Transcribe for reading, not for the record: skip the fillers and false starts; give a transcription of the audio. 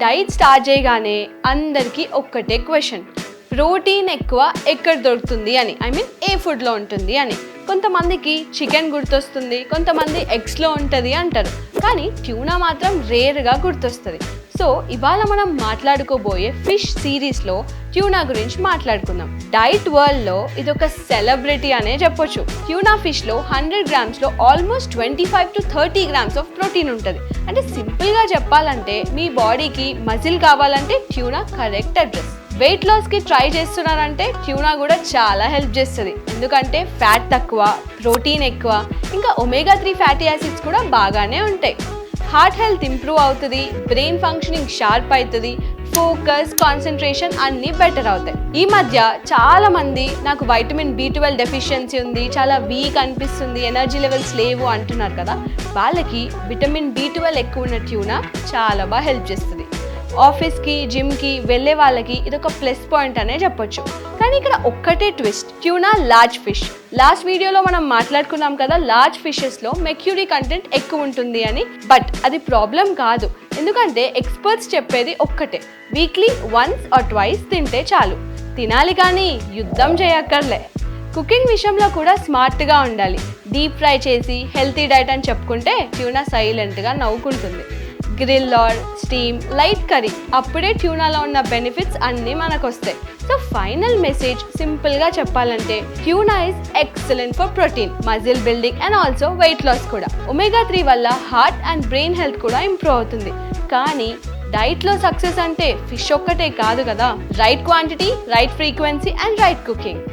Diet start చేయగానే అందరికీ ఒక్కటే క్వశ్చన్, ప్రోటీన్ ఎక్కువ ఎక్కడ దొరుకుతుంది అని, ఏ ఫుడ్లో ఉంటుంది అని. కొంతమందికి చికెన్ గుర్తొస్తుంది, కొంతమంది ఎగ్స్లో ఉంటుంది అంటారు, కానీ ట్యూనా మాత్రం రేర్గా గుర్తొస్తుంది. సో ఇవాళ మనం మాట్లాడుకోబోయే ఫిష్ సిరీస్లో ట్యూనా గురించి మాట్లాడుకుందాం. డైట్ వరల్డ్లో ఇది ఒక సెలబ్రిటీ అనే చెప్పొచ్చు. ట్యూనా ఫిష్లో 100 గ్రామ్స్లో almost 25 to 30 grams of protein ఉంటుంది. అంటే సింపుల్గా చెప్పాలంటే మీ బాడీకి మజిల్ కావాలంటే ట్యూనా కరెక్ట్ అడ్రస్. వెయిట్ లాస్కి ట్రై చేస్తున్నారంటే ట్యూనా కూడా చాలా హెల్ప్ చేస్తుంది. ఎందుకంటే ఫ్యాట్ తక్కువ, ప్రోటీన్ ఎక్కువ, ఇంకా ఒమేగా 3 ఫ్యాటీ యాసిడ్స్ కూడా బాగానే ఉంటాయి. హార్ట్ హెల్త్ ఇంప్రూవ్ అవుతుంది, బ్రెయిన్ ఫంక్షనింగ్ షార్ప్ అవుతుంది, ఫోకస్, కాన్సన్ట్రేషన్ అన్నీ బెటర్ అవుతాయి. ఈ మధ్య చాలా మంది నాకు వైటమిన్ B12 డెఫిషియన్సీ ఉంది, చాలా వీక్ అనిపిస్తుంది, ఎనర్జీ లెవెల్స్ లేవు అంటున్నారు కదా. వాళ్ళకి విటమిన్ B12 ఎక్కువ ఉన్న ట్యూనా చాలా బాగా హెల్ప్ చేస్తుంది. ఆఫీస్కి, జిమ్కి వెళ్ళే వాళ్ళకి ఇదొక ప్లస్ పాయింట్ అనే చెప్పొచ్చు. కానీ ఇక్కడ ఒక్కటే twist, tuna large fish. Last వీడియోలో మనం మాట్లాడుకున్నాం కదా, లార్జ్ ఫిషెస్లో మెర్క్యూరీ కంటెంట్ ఎక్కువ ఉంటుంది అని. బట్ అది ప్రాబ్లం కాదు, ఎందుకంటే ఎక్స్పర్ట్స్ చెప్పేది ఒక్కటే, వీక్లీ 1 or 2 తింటే చాలు. తినాలి కానీ యుద్ధం చేయక్కర్లే. కుకింగ్ విషయంలో కూడా స్మార్ట్గా ఉండాలి. డీప్ ఫ్రై చేసి హెల్తీ డైట్ అని చెప్పుకుంటే ట్యూనా సైలెంట్గా నవ్వుకుంటుంది. Grill or steam, light curry, అప్పుడే ట్యూనాలో ఉన్న బెనిఫిట్స్ అన్నీ మనకు వస్తాయి. సో ఫైనల్ మెసేజ్ సింపుల్గా చెప్పాలంటే tuna is excellent for protein, muscle building and also weight loss కూడా. ఒమేగా 3 వల్ల హార్ట్ అండ్ బ్రెయిన్ హెల్త్ కూడా ఇంప్రూవ్ అవుతుంది. కానీ డైట్లో సక్సెస్ అంటే ఫిష్ ఒక్కటే కాదు కదా, right quantity, right frequency and right cooking.